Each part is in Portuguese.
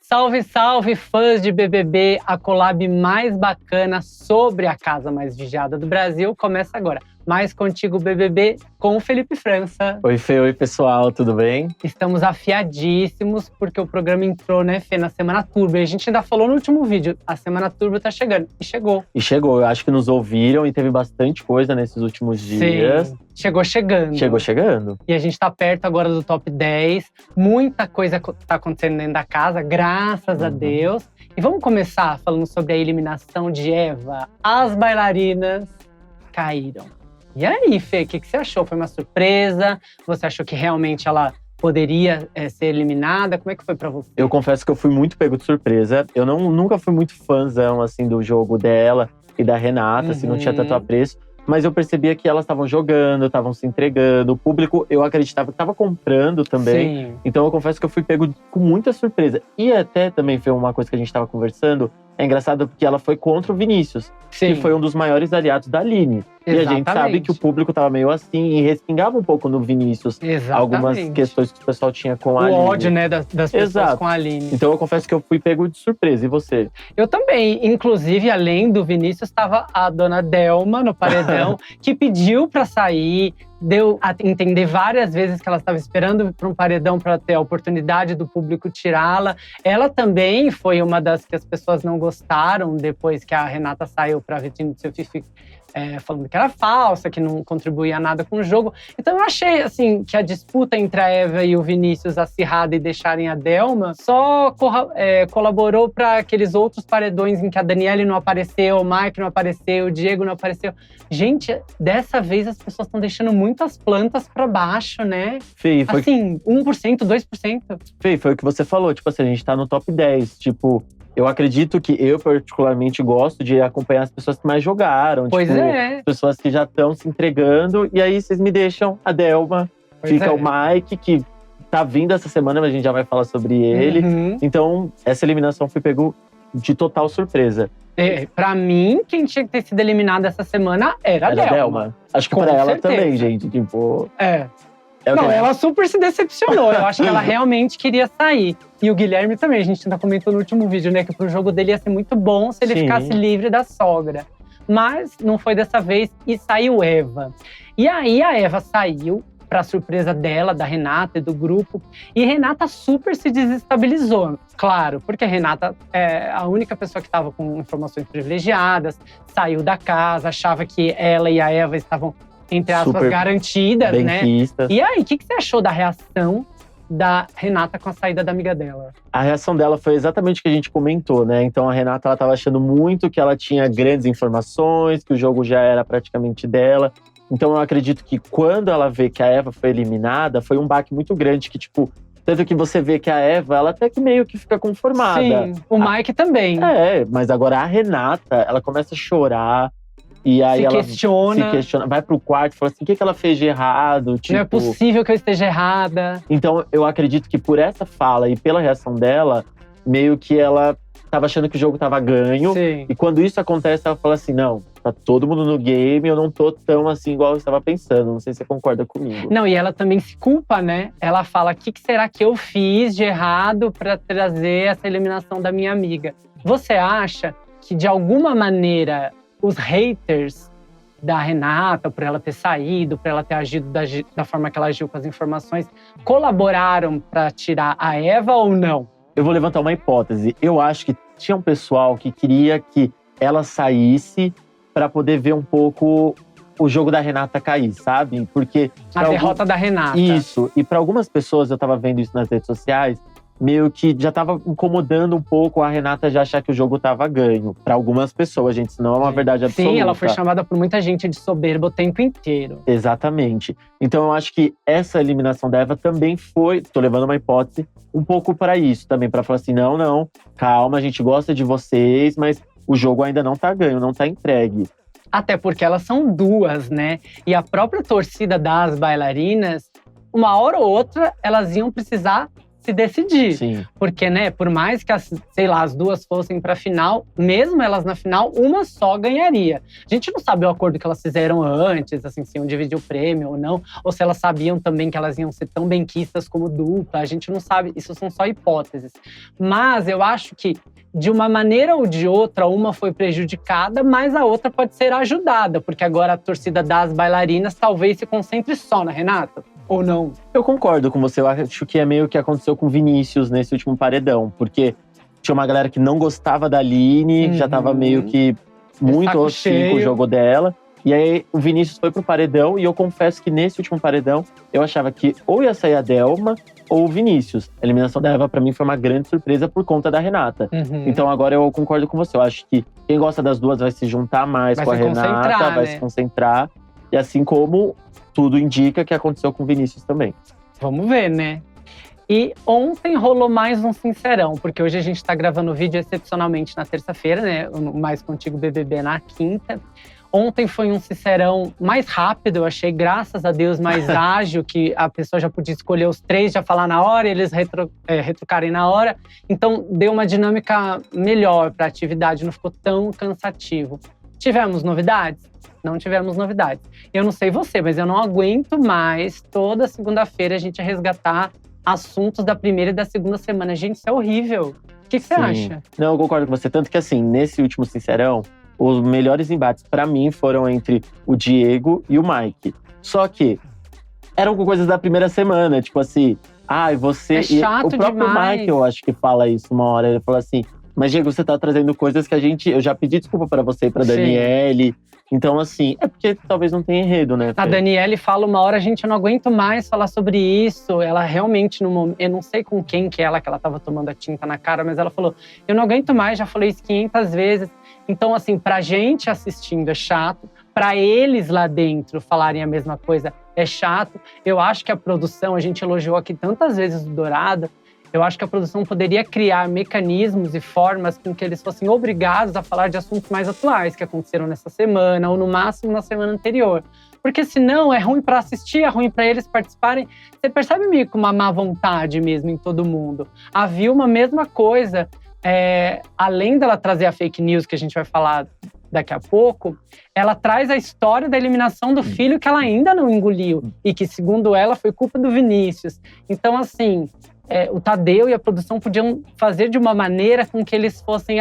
Salve, salve, fãs de BBB! A collab mais bacana sobre a casa mais vigiada do Brasil começa agora. Mais Contigo BBB com o Felipe França. Oi, Fê. Oi, pessoal. Tudo bem? Estamos afiadíssimos porque o programa entrou, né, Fê, na Semana Turbo. E a gente ainda falou no último vídeo, a Semana Turbo tá chegando. E chegou. E chegou. Eu acho que nos ouviram e teve bastante coisa nesses últimos dias. Sim. Chegou chegando. Chegou chegando. E a gente tá perto agora do top 10. Muita coisa tá acontecendo dentro da casa, graças a Deus. E vamos começar falando sobre a eliminação de Eva. As bailarinas caíram. E aí, Fê, o que você achou? Foi uma surpresa? Você achou que realmente ela poderia ser eliminada? Como é que foi pra você? Eu confesso que eu fui muito pego de surpresa. Eu nunca fui muito fãzão, assim, do jogo dela e da Renata, assim, não tinha tanto apreço. Mas eu percebia que elas estavam jogando, estavam se entregando. O público, eu acreditava que estava comprando também. Sim. Então eu confesso que eu fui pego com muita surpresa. E até também foi uma coisa que a gente estava conversando. É engraçado porque ela foi contra o Vinícius, Sim. que foi um dos maiores aliados da Aline. Exatamente. E a gente sabe que o público tava meio assim e respingava um pouco no Vinícius. Exatamente. Algumas questões que o pessoal tinha com a Aline. O ódio, né, das pessoas Exato. com a Aline. Então eu confesso que eu fui pego de surpresa. E você? Eu também. Inclusive, além do Vinícius, estava a dona Delma no paredão, que pediu pra sair. Deu a entender várias vezes que ela estava esperando para um paredão para ter a oportunidade do público tirá-la. Ela também foi uma das que as pessoas não gostaram depois que a Renata saiu para Vitinho do seu Fifi, falando que era falsa, que não contribuía nada com o jogo. Então eu achei assim que a disputa entre a Eva e o Vinícius acirrada e deixarem a Delma só colaborou para aqueles outros paredões em que a Daniele não apareceu, o Mike não apareceu, o Diego não apareceu. Gente, dessa vez as pessoas estão deixando muitas plantas para baixo, né? Fê, foi Assim, 1%, 2%. Fê, foi o que você falou. Tipo assim, a gente tá no top 10. Tipo, eu acredito que eu particularmente gosto de acompanhar as pessoas que mais jogaram. Pois tipo, é. Pessoas que já estão se entregando. E aí vocês me deixam a Delma. Pois Fica é. o Mike, que tá vindo essa semana, mas a gente já vai falar sobre ele. Uhum. Então, essa eliminação foi pego de total surpresa. Pra mim, quem tinha que ter sido eliminada essa semana era a Delma. Acho que Com pra ela certeza. também, gente. Tipo, É. é o Não, que ela super se decepcionou. Eu acho que ela realmente queria sair. E o Guilherme também, a gente ainda comentou no último vídeo, né? Que pro jogo dele ia ser muito bom se ele Sim. ficasse livre da sogra. Mas não foi dessa vez e saiu Eva. E aí a Eva saiu, pra surpresa dela, da Renata e do grupo. E Renata super se desestabilizou. Claro, porque a Renata é a única pessoa que estava com informações privilegiadas, saiu da casa, achava que ela e a Eva estavam, entre aspas, Super garantidas, né? benquistas. E aí, o que você achou da reação da Renata com a saída da amiga dela? A reação dela foi exatamente o que a gente comentou, né? Então a Renata, ela tava achando muito que ela tinha grandes informações, que o jogo já era praticamente dela. Então eu acredito que quando ela vê que a Eva foi eliminada, foi um baque muito grande, que tipo, tanto que você vê que a Eva, ela até que meio que fica conformada. Sim, o Mike também. Mas agora a Renata, ela começa a chorar. E aí ela se questiona, vai pro quarto e fala assim, o que ela fez de errado? Tipo, não é possível que eu esteja errada. Então eu acredito que por essa fala e pela reação dela, meio que ela tava achando que o jogo tava ganho. Sim. E quando isso acontece, ela fala assim, não, tá todo mundo no game, eu não tô tão assim igual eu estava pensando. Não sei se você concorda comigo. Não, e ela também se culpa, né? Ela fala, o que será que eu fiz de errado pra trazer essa eliminação da minha amiga? Você acha que, de alguma maneira, os haters da Renata, por ela ter saído, por ela ter agido da forma que ela agiu com as informações, colaboraram pra tirar a Eva ou não? Eu vou levantar uma hipótese. Eu acho que tinha um pessoal que queria que ela saísse para poder ver um pouco o jogo da Renata cair, sabe? Porque a derrota da Renata. Isso. E para algumas pessoas, eu tava vendo isso nas redes sociais, meio que já tava incomodando um pouco a Renata já achar que o jogo tava ganho. Para algumas pessoas, gente, isso não é uma verdade absoluta. Sim, ela foi chamada por muita gente de soberba o tempo inteiro. Exatamente. Então eu acho que essa eliminação da Eva também foi, tô levando uma hipótese, um pouco para isso também, para falar assim, não, calma, a gente gosta de vocês, mas o jogo ainda não tá ganho, não tá entregue. Até porque elas são duas, né? E a própria torcida das bailarinas, uma hora ou outra, elas iam precisar se decidir. Sim. Porque, né, por mais que as duas fossem pra final, mesmo elas na final, uma só ganharia. A gente não sabe o acordo que elas fizeram antes, assim, se iam dividir o prêmio ou não, ou se elas sabiam também que elas iam ser tão benquistas como dupla. A gente não sabe, isso são só hipóteses. Mas eu acho que, de uma maneira ou de outra, uma foi prejudicada, mas a outra pode ser ajudada, porque agora a torcida das bailarinas talvez se concentre só na Renata. Ou não? Eu concordo com você, eu acho que é meio o que aconteceu com o Vinícius nesse último paredão, porque tinha uma galera que não gostava da Aline, já tava meio que muito hostil com o jogo dela. E aí o Vinícius foi pro paredão, e eu confesso que nesse último paredão, eu achava que ou ia sair a Delma ou o Vinícius. A eliminação da Eva, pra mim, foi uma grande surpresa por conta da Renata. Então agora eu concordo com você, eu acho que quem gosta das duas vai se juntar mais com a Renata, vai se concentrar. E assim como tudo indica que aconteceu com o Vinícius também. Vamos ver, né? E ontem rolou mais um Sincerão, porque hoje a gente tá gravando o vídeo excepcionalmente na terça-feira, né? O Mais Contigo BBB na quinta. Ontem foi um Sincerão mais rápido, eu achei, graças a Deus, mais ágil, que a pessoa já podia escolher os 3, já falar na hora, e eles retrucarem na hora. Então, deu uma dinâmica melhor para a atividade, não ficou tão cansativo. Tivemos novidades? Não tivemos novidades. Eu não sei você, mas eu não aguento mais toda segunda-feira a gente resgatar assuntos da primeira e da segunda semana. Gente, isso é horrível. O que você acha? Não, eu concordo com você. Tanto que, assim, nesse último Sincerão, os melhores embates pra mim foram entre o Diego e o Mike. Só que eram com coisas da primeira semana, tipo assim, você… É chato o próprio demais. Mike, eu acho que fala isso uma hora. Ele falou assim, mas Diego, você tá trazendo coisas que eu já pedi desculpa pra você e pra Daniele. Então, assim, é porque talvez não tenha enredo, né? A Daniele fala uma hora, gente, eu não aguento mais falar sobre isso. Ela realmente, no momento, eu não sei com quem que ela tava tomando a tinta na cara, mas ela falou, eu não aguento mais, já falei isso 500 vezes. Então, assim, pra gente assistindo é chato, pra eles lá dentro falarem a mesma coisa é chato. Eu acho que a produção, a gente elogiou aqui tantas vezes o Dourado, eu acho que a produção poderia criar mecanismos e formas com que eles fossem obrigados a falar de assuntos mais atuais que aconteceram nessa semana ou no máximo na semana anterior. Porque senão é ruim para assistir, é ruim para eles participarem. Você percebe meio que uma má vontade mesmo em todo mundo. A Vilma, mesma coisa. Além dela trazer a fake news que a gente vai falar daqui a pouco, ela traz a história da eliminação do filho que ela ainda não engoliu e que, segundo ela, foi culpa do Vinícius. Então, assim… o Tadeu e a produção podiam fazer de uma maneira com que eles fossem…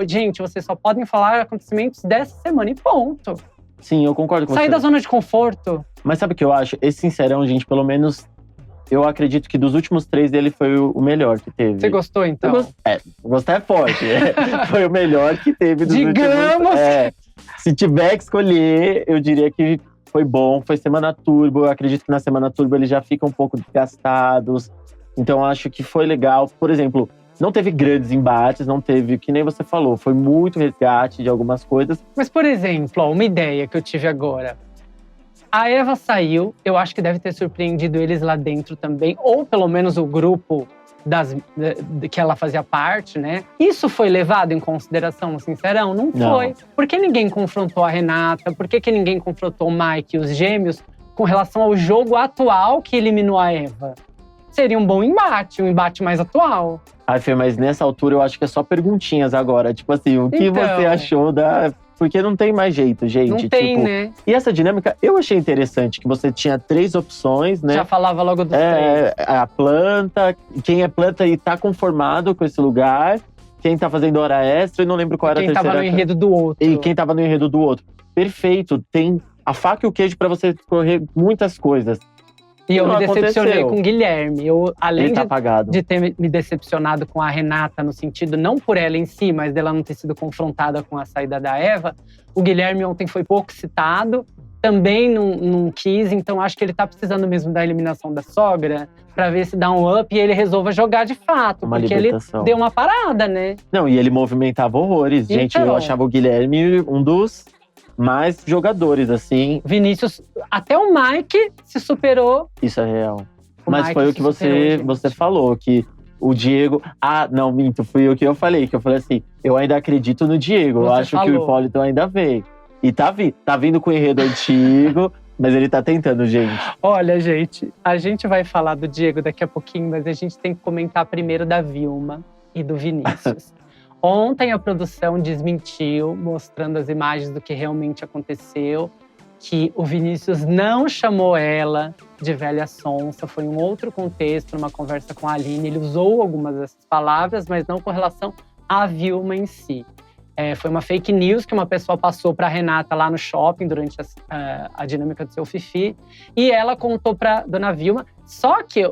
gente, vocês só podem falar acontecimentos dessa semana e ponto. Sim, eu concordo com você. Sair da zona de conforto. Mas sabe o que eu acho? Esse Sincerão, gente, pelo menos… Eu acredito que dos últimos 3 dele foi o melhor que teve. Você gostou, então? Gostar é forte. Foi o melhor que teve dos Digamos! Se tiver que escolher, eu diria que foi bom. Foi Semana Turbo. Eu acredito que na Semana Turbo eles já ficam um pouco desgastados. Então, acho que foi legal. Por exemplo, não teve grandes embates, não teve, que nem você falou, foi muito resgate de algumas coisas. Mas, por exemplo, uma ideia que eu tive agora. A Eva saiu, eu acho que deve ter surpreendido eles lá dentro também, ou pelo menos o grupo que ela fazia parte, né? Isso foi levado em consideração no Sincerão? Não foi. Por que ninguém confrontou a Renata? Por que ninguém confrontou o Mike e os gêmeos com relação ao jogo atual que eliminou a Eva? Seria um bom embate, um embate mais atual. Fê, mas nessa altura eu acho que é só perguntinhas agora. Tipo assim, o que você achou da… Porque não tem mais jeito, gente. Não tem, né? E essa dinâmica, eu achei interessante, que você tinha 3 opções, né? Já falava logo dos 3. A planta, quem é planta e tá conformado com esse lugar. Quem tá fazendo hora extra, e não lembro qual era a terceira. Quem tava no enredo do outro. E quem tava no enredo do outro. Perfeito, tem a faca e o queijo pra você escorrer muitas coisas. E eu me decepcionei com o Guilherme. Além de ter me decepcionado com a Renata, no sentido, não por ela em si, mas dela não ter sido confrontada com a saída da Eva, o Guilherme ontem foi pouco citado, também não quis, então acho que ele tá precisando mesmo da eliminação da sogra, pra ver se dá um up e ele resolva jogar de fato. Porque libertação. Ele deu uma parada, né? Não, e ele movimentava horrores. Então, gente, eu achava o Guilherme um dos mais jogadores, assim. Vinícius, até o Mike se superou. Isso é real. Mas foi o que você falou, que o Diego… não, minto, fui o que eu falei. Que eu falei assim, eu ainda acredito no Diego. Eu acho que o Hipólito ainda veio. E tá vindo com o enredo antigo. Mas ele tá tentando, gente. Olha, gente, a gente vai falar do Diego daqui a pouquinho, mas a gente tem que comentar primeiro da Vilma e do Vinícius. Ontem a produção desmentiu, mostrando as imagens do que realmente aconteceu, que o Vinícius não chamou ela de velha sonsa, foi um outro contexto, numa conversa com a Aline. Ele usou algumas dessas palavras, mas não com relação à Vilma em si. Foi uma fake news que uma pessoa passou para a Renata lá no shopping durante a dinâmica do seu Fifi. E ela contou para dona Vilma. Só que,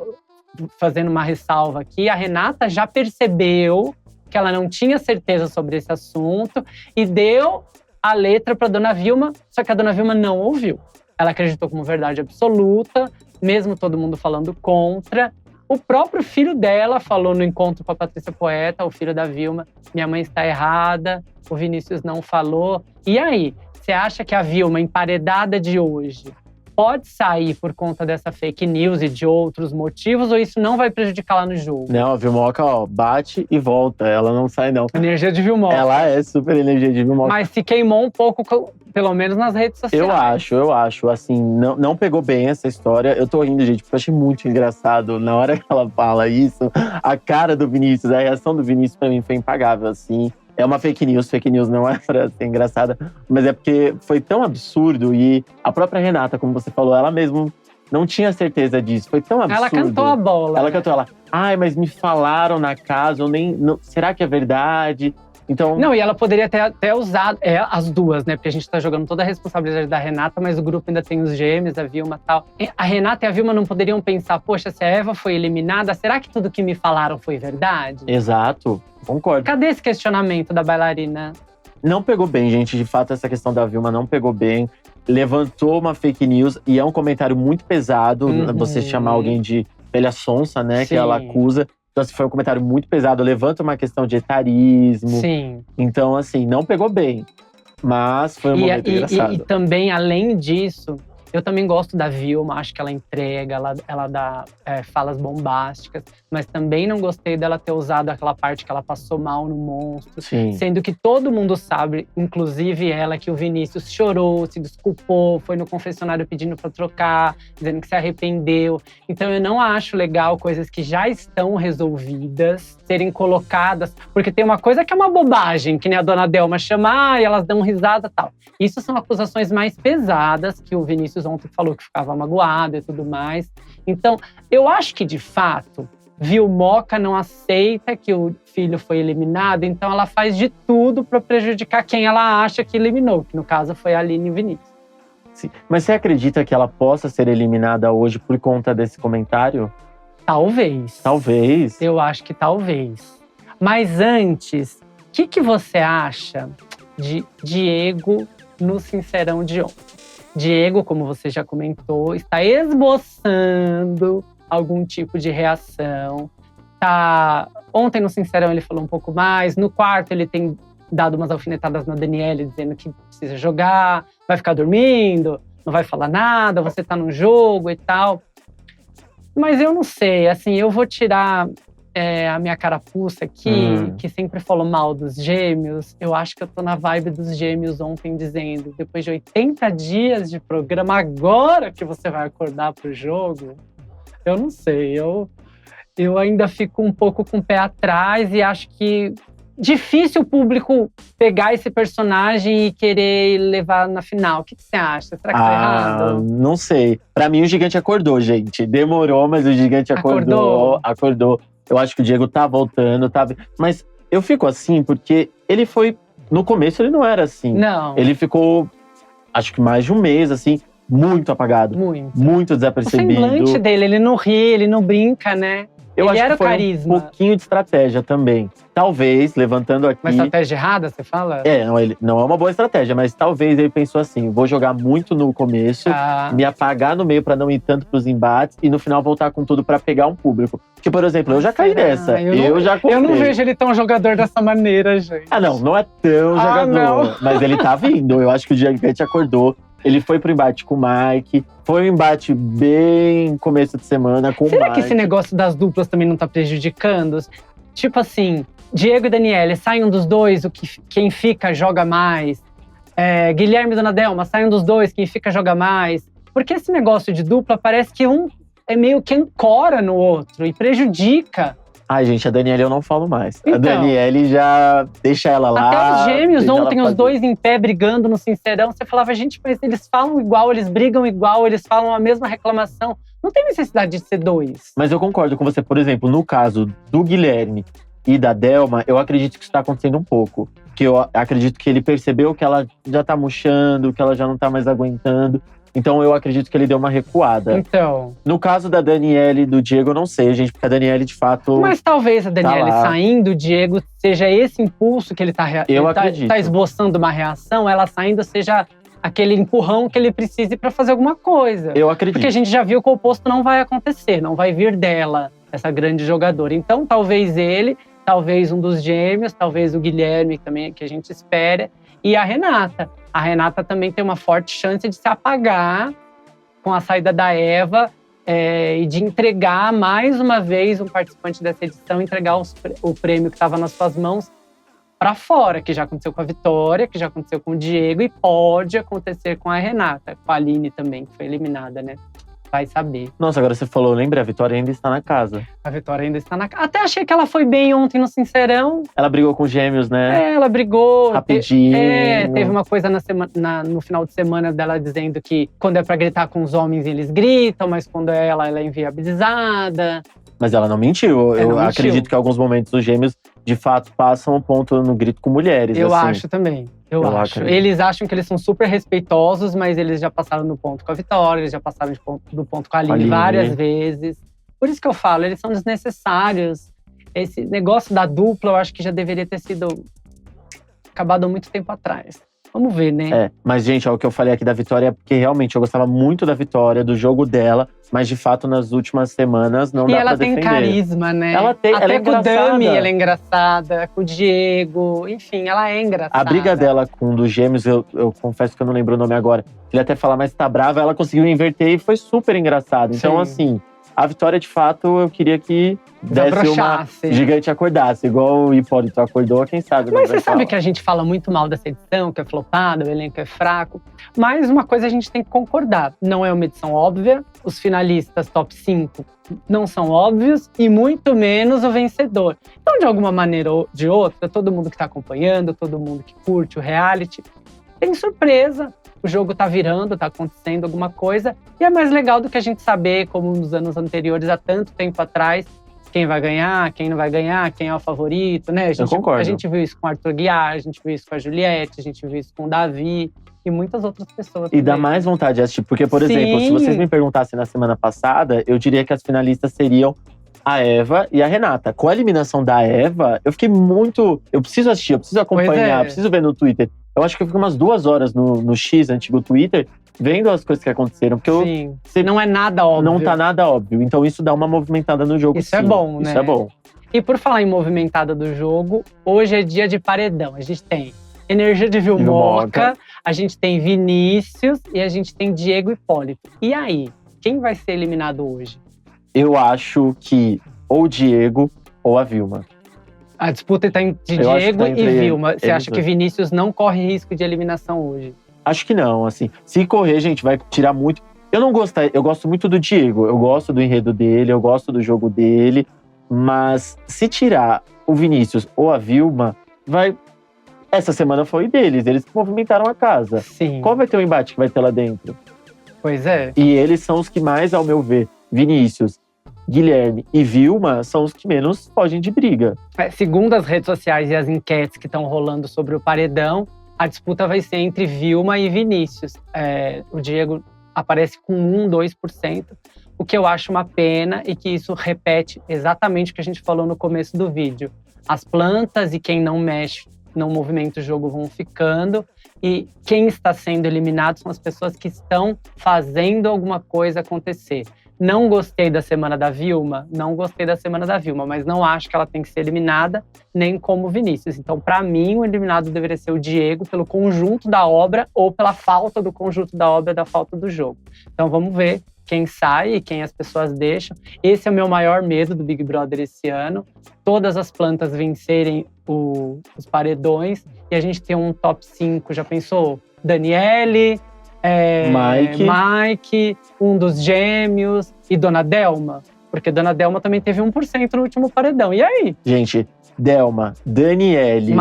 fazendo uma ressalva aqui, a Renata já percebeu que ela não tinha certeza sobre esse assunto e deu a letra para dona Vilma, só que a dona Vilma não ouviu. Ela acreditou como verdade absoluta, mesmo todo mundo falando contra. O próprio filho dela falou no encontro com a Patrícia Poeta, o filho da Vilma, minha mãe está errada, o Vinícius não falou. E aí, você acha que a Vilma, emparedada de hoje, pode sair por conta dessa fake news e de outros motivos, ou isso não vai prejudicar lá no jogo? Não, a Vilmoca, bate e volta. Ela não sai, não. Energia de Vilmoca. Ela é super energia de Vilmoca. Mas se queimou um pouco, pelo menos nas redes sociais. Eu acho. Assim, não pegou bem essa história. Eu tô rindo, gente, porque eu achei muito engraçado. Na hora que ela fala isso, a cara do Vinícius, a reação do Vinícius pra mim foi impagável, assim. É uma fake news não é pra ser engraçada, mas é porque foi tão absurdo e a própria Renata, como você falou, ela mesmo não tinha certeza disso. Foi tão absurdo. Ela cantou a bola. Ela cantou, ai, mas me falaram na casa, será que é verdade? Então… Não, e ela poderia ter até usado as duas, né? Porque a gente tá jogando toda a responsabilidade da Renata, mas o grupo ainda tem os gêmeos, a Vilma e tal. A Renata e a Vilma não poderiam pensar, poxa, se a Eva foi eliminada, será que tudo que me falaram foi verdade? Exato, concordo. Cadê esse questionamento da bailarina? Não pegou bem, gente. De fato, essa questão da Vilma não pegou bem. Levantou uma fake news e é um comentário muito pesado. Você chamar alguém de velha sonsa, né? Sim. Que ela acusa. Então, assim, foi um comentário muito pesado. Levanta uma questão de etarismo. Sim. Então, assim, não pegou bem. Mas foi um momento engraçado. E também, além disso, eu também gosto da Vilma. Acho que ela entrega, ela dá falas bombásticas. Mas também não gostei dela ter usado aquela parte que ela passou mal no monstro. Sim. Sendo que todo mundo sabe, inclusive ela, que o Vinícius chorou, se desculpou, foi no confessionário pedindo pra trocar, dizendo que se arrependeu. Então eu não acho legal coisas que já estão resolvidas serem colocadas. Porque tem uma coisa que é uma bobagem, que nem a dona Delma chama, e elas dão risada e tal. Isso são acusações mais pesadas, que o Vinícius ontem falou que ficava magoado e tudo mais. Então, eu acho que, de fato, Vilmoca não aceita que o filho foi eliminado, então ela faz de tudo para prejudicar quem ela acha que eliminou, que no caso foi a Aline e o Vinícius. Sim. Mas você acredita que ela possa ser eliminada hoje por conta desse comentário? Talvez. Talvez. Eu acho que talvez. Mas antes, o que você acha de Diego no Sincerão de ontem? Diego, como você já comentou, está esboçando algum tipo de reação. Ontem no Sincerão ele falou um pouco mais. No quarto ele tem dado umas alfinetadas na Daniele, dizendo que precisa jogar, vai ficar dormindo, não vai falar nada, você tá num jogo e tal. Mas eu não sei, assim, eu vou tirar a minha carapuça aqui, que sempre falou mal dos gêmeos. Eu acho que eu tô na vibe dos gêmeos ontem, dizendo, depois de 80 dias de programa, agora que você vai acordar pro jogo… Eu não sei, eu ainda fico um pouco com o pé atrás e acho que difícil o público pegar esse personagem e querer levar na final. O que você acha? Será que tá errado? Não sei. Pra mim, o gigante acordou, gente. Demorou, mas o gigante acordou. Eu acho que o Diego tá voltando, Mas eu fico assim porque ele foi… No começo ele não era assim. Não. Ele ficou, acho que mais de um mês, assim… Muito apagado. Muito desapercebido. O semblante dele, ele não ri, ele não brinca, né? Eu ele acho era que foi o carisma. Um pouquinho de estratégia também. Talvez, levantando aqui… Uma estratégia errada, você fala? Não é uma boa estratégia, mas talvez ele pensou assim, vou jogar muito no começo, me apagar no meio pra não ir tanto pros embates e no final voltar com tudo pra pegar um público. Porque, por exemplo, eu já caí nessa. Eu não vejo ele tão jogador dessa maneira, gente. Não é tão jogador. Não. Mas ele tá vindo. Eu acho que o gigante acordou. Ele foi pro embate com o Mike. Foi um embate bem começo de semana com o Mike. Será que esse negócio das duplas também não tá prejudicando? Tipo assim, Diego e Daniele, saem um dos dois, quem fica joga mais. Guilherme e Dona Delma, saem um dos dois, quem fica joga mais. Porque esse negócio de dupla parece que um é meio que ancora no outro e prejudica. Ai, gente, a Daniele eu não falo mais. Então, a Daniele já deixa ela lá. Até os gêmeos deixa ela ontem, os fazer. dois em pé brigando no Sincerão. Você falava, gente, mas eles falam igual, eles brigam igual, eles falam a mesma reclamação. Não tem necessidade de ser dois. Mas eu concordo com você, por exemplo, no caso do Guilherme e da Delma, eu acredito que isso tá acontecendo um pouco. Que eu acredito que ele percebeu que ela já tá murchando, que ela já não tá mais aguentando. Então eu acredito que ele deu uma recuada. Então. No caso da Daniele e do Diego, eu não sei, gente, porque a Daniele, de fato… Mas talvez a Daniele lá. saindo, o Diego, seja esse impulso que ele acredito. tá esboçando uma reação, ela saindo seja aquele empurrão que ele precise para fazer alguma coisa. Eu acredito. Porque a gente já viu que o oposto não vai acontecer, não vai vir dela, essa grande jogadora. Então talvez ele, talvez um dos gêmeos, talvez o Guilherme também, que a gente espera, e a Renata. A Renata também tem uma forte chance de se apagar com a saída da Eva e de entregar mais uma vez um participante dessa edição, entregar o prêmio que estava nas suas mãos para fora, que já aconteceu com a Vitória, que já aconteceu com o Diego e pode acontecer com a Renata, com a Aline também, que foi eliminada, né? Vai saber. Nossa, agora você falou, lembra? A Vitória ainda está na casa. A Vitória ainda está na casa. Até achei que ela foi bem ontem no Sincerão. Ela brigou com os gêmeos, né? Ela brigou. Rapidinho. Teve uma coisa no final de semana dela dizendo que quando é pra gritar com os homens, eles gritam, mas quando ela é inviabilizada. Mas ela não mentiu. Eu acredito que em alguns momentos os gêmeos, de fato, passam o ponto no grito com mulheres. Eu assim. acho também. Eu acho. Acredito. Eles acham que eles são super respeitosos, mas eles já passaram no ponto com a Vitória, eles já passaram do ponto com a Aline várias vezes. Por isso que eu falo, eles são desnecessários. Esse negócio da dupla, eu acho que já deveria ter sido acabado há muito tempo atrás. Vamos ver, né? Mas, gente, ó, o que eu falei aqui da Vitória é porque realmente eu gostava muito da Vitória, do jogo dela, mas de fato nas últimas semanas não dá pra defender. E ela tem carisma, né? Ela tem, até ela é com o Dami engraçada. ela é engraçada, com o Diego, enfim, ela é engraçada. A briga dela com um dos gêmeos, eu confesso que eu não lembro o nome agora. Ele até fala, mas tá brava, ela conseguiu inverter e foi super engraçado. Então, assim, a Vitória, de fato, eu queria que desse uma gigante acordasse. Igual o Hipólito acordou, quem sabe. Mas você sabe que a gente fala muito mal dessa edição, que é flopada, o elenco é fraco. Mas uma coisa a gente tem que concordar. Não é uma edição óbvia. Os finalistas top 5 não são óbvios. E muito menos o vencedor. Então, de alguma maneira ou de outra, todo mundo que está acompanhando, todo mundo que curte o reality, tem surpresa. O jogo tá virando, tá acontecendo alguma coisa. E é mais legal do que a gente saber, como nos anos anteriores, há tanto tempo atrás, quem vai ganhar, quem não vai ganhar, quem é o favorito, né? Eu concordo. A gente viu isso com o Arthur Guiar, a gente viu isso com a Juliette, a gente viu isso com o Davi e muitas outras pessoas. E dá mais vontade de assistir, porque, por exemplo, se vocês me perguntassem na semana passada, eu diria que as finalistas seriam a Eva e a Renata. Com a eliminação da Eva, eu fiquei muito… Eu preciso assistir, eu preciso acompanhar, eu preciso ver no Twitter. Eu acho que eu fiquei umas 2 horas no X, antigo Twitter, vendo as coisas que aconteceram. Porque não é nada óbvio. Não tá nada óbvio. Então isso dá uma movimentada no jogo, Isso é bom, né? Isso é bom. E por falar em movimentada do jogo, hoje é dia de paredão. A gente tem Energia de Vilmoca, a gente tem Vinícius e a gente tem Diego e Hipólito. E aí, quem vai ser eliminado hoje? Eu acho que ou o Diego ou a Vilma. A disputa está entre Diego e Vilma. Você acha que Vinícius não corre risco de eliminação hoje? Acho que não, assim. Se correr, gente, vai tirar muito. Eu gosto muito do Diego. Eu gosto do enredo dele, eu gosto do jogo dele. Mas se tirar o Vinícius ou a Vilma, vai… Essa semana foi deles, eles que movimentaram a casa. Sim. Qual vai ter o embate que vai ter lá dentro? Pois é. E eles são os que mais, ao meu ver, Vinícius, Guilherme e Vilma são os que menos fogem de briga. Segundo as redes sociais e as enquetes que estão rolando sobre o paredão, a disputa vai ser entre Vilma e Vinícius. O Diego aparece com 2%, o que eu acho uma pena e que isso repete exatamente o que a gente falou no começo do vídeo. As plantas e quem não mexe, não movimenta o jogo vão ficando e quem está sendo eliminado são as pessoas que estão fazendo alguma coisa acontecer. Não gostei da semana da Vilma, mas não acho que ela tem que ser eliminada, nem como Vinícius. Então, para mim, o eliminado deveria ser o Diego pelo conjunto da obra ou pela falta do conjunto da obra, da falta do jogo. Então, vamos ver quem sai e quem as pessoas deixam. Esse é o meu maior medo do Big Brother esse ano. Todas as plantas vencerem os paredões e a gente tem um top 5, já pensou? Daniele, Mike, um dos gêmeos e Dona Delma. Porque Dona Delma também teve 1% no último paredão. E aí? Gente, Delma, Daniele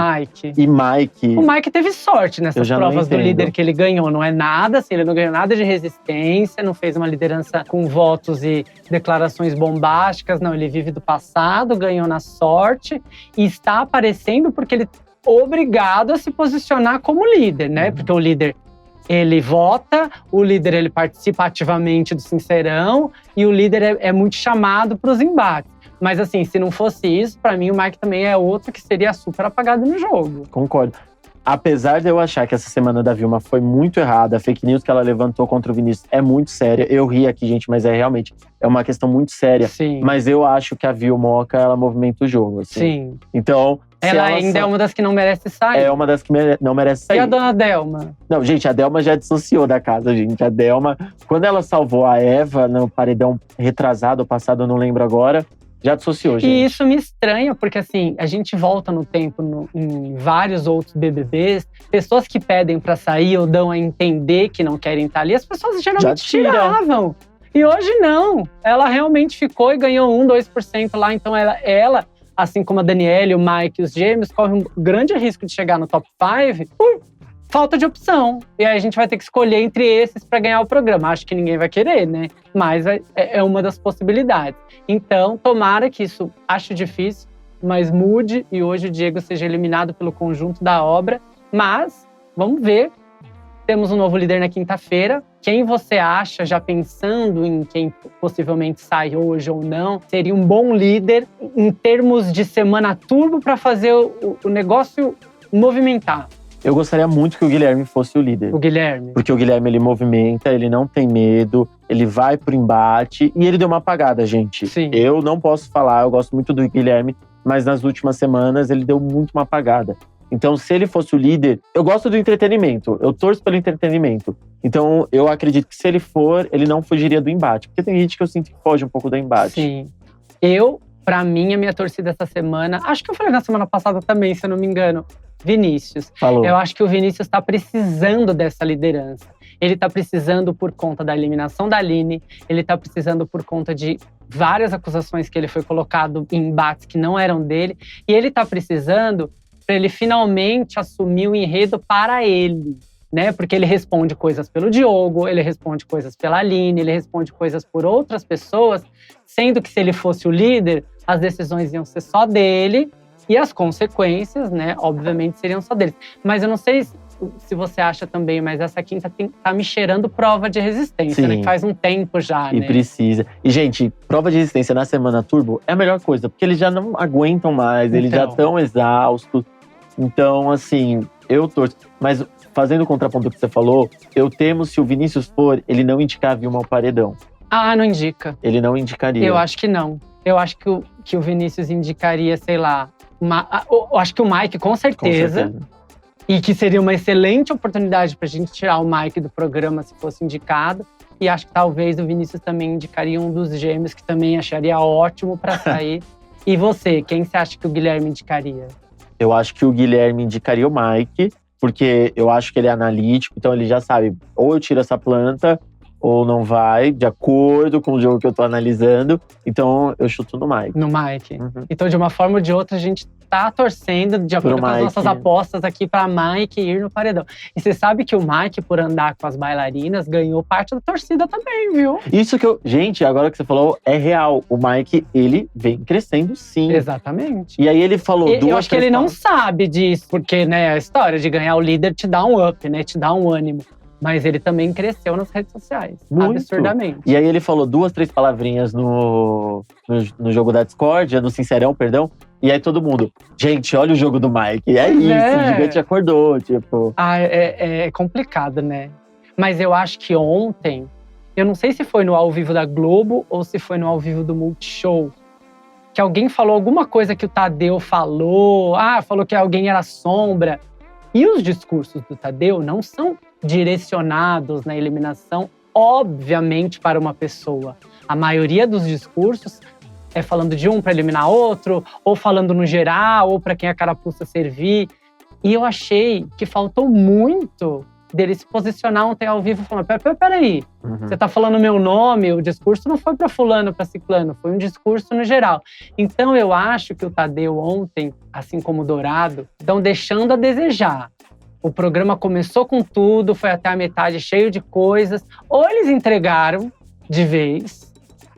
e Mike. O Mike teve sorte nessas provas do líder que ele ganhou. Não é nada, assim, ele não ganhou nada de resistência, não fez uma liderança com votos e declarações bombásticas. Não, ele vive do passado, ganhou na sorte e está aparecendo porque ele é obrigado a se posicionar como líder, né? Porque o líder, ele vota, o líder ele participa ativamente do Sincerão e o líder é muito chamado para os embates. Mas assim, se não fosse isso, pra mim o Mike também é outro que seria super apagado no jogo. Concordo. Apesar de eu achar que essa semana da Vilma foi muito errada, a fake news que ela levantou contra o Vinícius é muito séria. Eu ri aqui, gente, mas realmente é uma questão muito séria. Sim. Mas eu acho que a Vilmoca, ela movimenta o jogo, assim. Sim. Então… Ela ainda é uma das que não merece sair. É uma das que não merece sair. E a Dona Delma? Não, gente, a Delma já dissociou da casa, gente. A Delma, quando ela salvou a Eva no paredão retrasado ou passado, eu não lembro agora, já dissociou, gente. E isso me estranha, porque assim, a gente volta no tempo em vários outros BBBs, pessoas que pedem pra sair ou dão a entender que não querem estar ali, as pessoas geralmente tiravam. E hoje não. Ela realmente ficou e ganhou 2% lá, então ela, assim como a Daniele, o Mike e os gêmeos, corre um grande risco de chegar no top 5 por falta de opção. E aí a gente vai ter que escolher entre esses para ganhar o programa. Acho que ninguém vai querer, né? Mas é uma das possibilidades. Então, tomara que isso, acho difícil, mas mude e hoje o Diego seja eliminado pelo conjunto da obra. Mas, vamos ver. Temos um novo líder na quinta-feira. Quem você acha, já pensando em quem possivelmente sai hoje ou não, seria um bom líder em termos de semana turbo para fazer o negócio movimentar? Eu gostaria muito que o Guilherme fosse o líder. O Guilherme. Porque o Guilherme, ele movimenta, ele não tem medo, ele vai pro embate. E ele deu uma apagada, gente. Sim. Eu não posso falar, eu gosto muito do Guilherme, mas nas últimas semanas ele deu muito uma apagada. Então, se ele fosse o líder… Eu gosto do entretenimento, eu torço pelo entretenimento. Então, eu acredito que se ele for, ele não fugiria do embate. Porque tem gente que eu sinto que foge um pouco do embate. Sim. Pra mim, a minha torcida essa semana… Acho que eu falei na semana passada também, se eu não me engano. Vinícius. Falou. Eu acho que o Vinícius está precisando dessa liderança. Ele está precisando por conta da eliminação da Aline. Ele está precisando por conta de várias acusações que ele foi colocado em embates que não eram dele. E ele está precisando para ele finalmente assumir o enredo para ele, né? Porque ele responde coisas pelo Diogo, ele responde coisas pela Aline, ele responde coisas por outras pessoas, sendo que se ele fosse o líder, as decisões iam ser só dele e as consequências, né, obviamente seriam só dele. Mas eu não sei se você acha também, mas essa quinta tá me cheirando prova de resistência, né? Que faz um tempo já, e né? Precisa. E, gente, prova de resistência na semana turbo é a melhor coisa, porque eles já não aguentam mais, eles já estão exaustos. Então, assim, eu torço. Mas, fazendo o contraponto do que você falou, eu temo se o Vinícius for, ele não indicar a Vilma ao paredão. Ah, não indica. Ele não indicaria. Eu acho que não. Eu acho que o Vinícius indicaria, sei lá… Eu acho que o Mike, com certeza. E que seria uma excelente oportunidade pra gente tirar o Mike do programa se fosse indicado. E acho que talvez o Vinícius também indicaria um dos gêmeos, que também acharia ótimo pra sair. E você, quem você acha que o Guilherme indicaria? Eu acho que o Guilherme indicaria o Mike, porque eu acho que ele é analítico, então ele já sabe, ou eu tiro essa planta, ou não vai, de acordo com o jogo que eu tô analisando. Então, eu chuto no Mike. No Mike. Uhum. Então, de uma forma ou de outra, a gente tá torcendo, de acordo com as nossas apostas aqui, pra Mike ir no paredão. E você sabe que o Mike, por andar com as bailarinas, ganhou parte da torcida também, viu? Isso que eu… Gente, agora que você falou, é real. O Mike, ele vem crescendo, sim. Exatamente. E aí ele falou Eu acho que ele não sabe disso, porque, né, a história de ganhar o líder te dá um up, né? Te dá um ânimo. Mas ele também cresceu nas redes sociais. Muito. Absurdamente. E aí ele falou 2, 3 palavrinhas no jogo da discórdia, no Sincerão, perdão. E aí todo mundo, gente, olha o jogo do Mike. E é isso, o gigante acordou, tipo… É complicado, né? Mas eu acho que ontem, eu não sei se foi no ao vivo da Globo ou se foi no ao vivo do Multishow, que alguém falou alguma coisa que o Tadeu falou. Falou que alguém era sombra. E os discursos do Tadeu não são direcionados na eliminação, obviamente, para uma pessoa. A maioria dos discursos é falando de um para eliminar outro, ou falando no geral, ou para quem a carapuça servir. E eu achei que faltou muito dele se posicionar ontem ao vivo e falar: peraí, você tá falando meu nome, o discurso não foi para fulano, para ciclano, foi um discurso no geral. Então eu acho que o Tadeu ontem, assim como o Dourado, estão deixando a desejar. O programa começou com tudo, foi até a metade cheio de coisas. Ou eles entregaram de vez,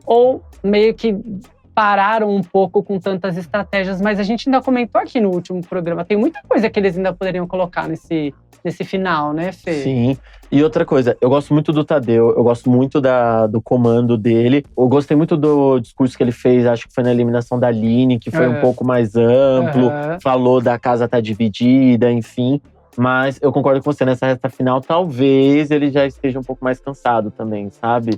ou meio que pararam um pouco com tantas estratégias. Mas a gente ainda comentou aqui no último programa, tem muita coisa que eles ainda poderiam colocar nesse final, né, Fê? Sim. E outra coisa, eu gosto muito do Tadeu, eu gosto muito do comando dele. Eu gostei muito do discurso que ele fez, acho que foi na eliminação da Aline, que foi um pouco mais amplo, falou da casa tá dividida, enfim. Mas eu concordo com você, nessa reta final, talvez ele já esteja um pouco mais cansado também, sabe?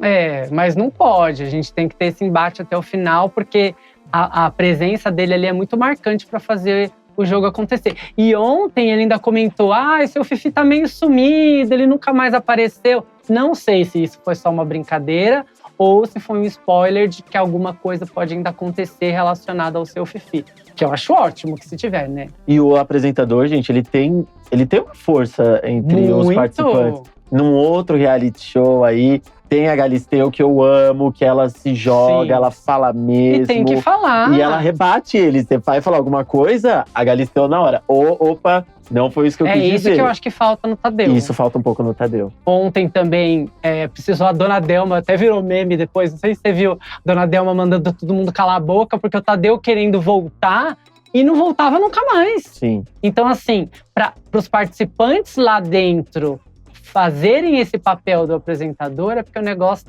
Mas não pode. A gente tem que ter esse embate até o final, porque a presença dele ali é muito marcante para fazer o jogo acontecer. E ontem ele ainda comentou: seu Fifi tá meio sumido, ele nunca mais apareceu. Não sei se isso foi só uma brincadeira ou se foi um spoiler de que alguma coisa pode ainda acontecer relacionada ao seu Fifi. Que eu acho ótimo que se tiver, né? E o apresentador, gente, ele tem uma força entre os participantes. Num outro reality show aí, tem a Galisteu, que eu amo, que ela se joga, ela fala mesmo. E tem que falar. E ela rebate ele. Você vai falar alguma coisa, a Galisteu na hora. Opa, não foi isso que eu quis dizer. É isso que eu acho que falta no Tadeu. Isso falta um pouco no Tadeu. Ontem também precisou a Dona Delma, até virou meme depois, não sei se você viu, a Dona Delma mandando todo mundo calar a boca, porque o Tadeu querendo voltar e não voltava nunca mais. Sim. Então, assim, para os participantes lá dentro fazerem esse papel do apresentador, é porque o negócio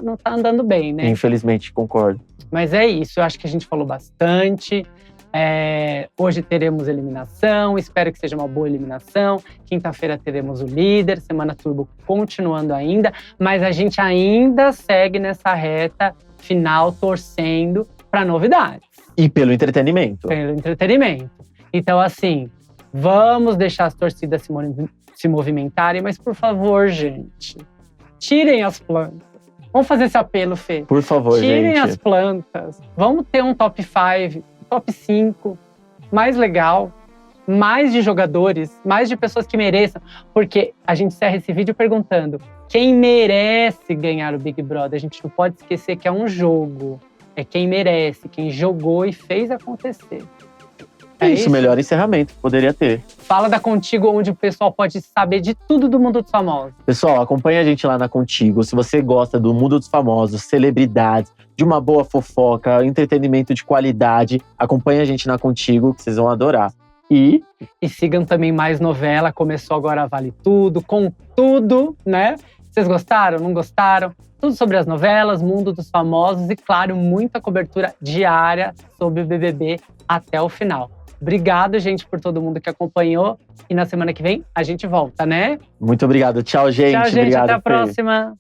não tá andando bem, né? Infelizmente, concordo. Mas é isso, eu acho que a gente falou bastante. Hoje teremos eliminação, espero que seja uma boa eliminação. Quinta-feira teremos o líder, Semana Turbo continuando ainda, mas a gente ainda segue nessa reta final torcendo para novidades. E pelo entretenimento. Pelo entretenimento. Então, assim, vamos deixar as torcidas se movimentarem, mas por favor, gente, tirem as plantas. Vamos fazer esse apelo, Fê. Por favor, gente. Tirem as plantas. Vamos ter um top 5, top 5, mais legal, mais de jogadores, mais de pessoas que mereçam. Porque a gente encerra esse vídeo perguntando: quem merece ganhar o Big Brother? A gente não pode esquecer que é um jogo. É quem merece, quem jogou e fez acontecer. Isso, melhor encerramento que poderia ter. Fala da Contigo, onde o pessoal pode saber de tudo do mundo dos famosos. Pessoal, acompanha a gente lá na Contigo. Se você gosta do mundo dos famosos, celebridades, de uma boa fofoca, entretenimento de qualidade, acompanha a gente na Contigo, que vocês vão adorar. E sigam também Mais Novela, começou agora Vale Tudo, com tudo, né? Vocês gostaram? Não gostaram? Tudo sobre as novelas, mundo dos famosos e, claro, muita cobertura diária sobre o BBB até o final. Obrigado, gente, por todo mundo que acompanhou. E na semana que vem a gente volta, né? Muito obrigado. Tchau, gente. Tchau, gente. Obrigado, até a próxima.